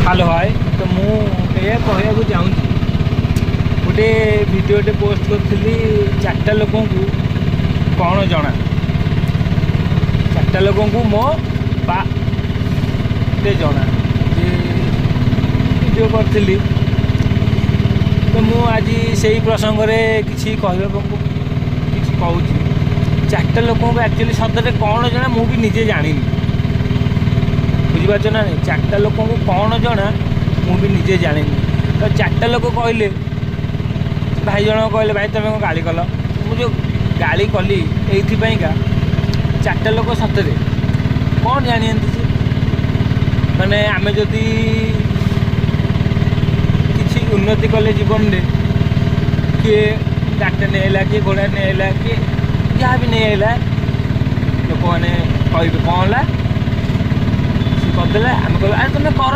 hello hi तो मुझे कहवाक चाहूँगी गोटे भिडियोटे पोस्ट करी चार्टा लोक कौन जना चार्टा लोक मो बाटे जना भिडियो करी तो मु आज से प्रसंग में किसी कहवाक किसी कहूँ चार्टा लोक एक्चुअली सतरे कौन जना मु भी निजे जानी बुझीपार ना नहीं चार्टा लोक कौन जना मु भी निजे जानी तो चार्टा लोक कहले भाई जन कहले भाई तुम कौन गाड़ी कल मुझे गाड़ी कली ये चार्टा लोक सतरे कौन जानी माने आमे जदि किसी उन्नति कले जीवन में किए डाक्टर नहीं किए घोड़ा नहीं किए जहाँ भी नहीं लोक मैंने कहे कौन है करदे आम कह तुम कर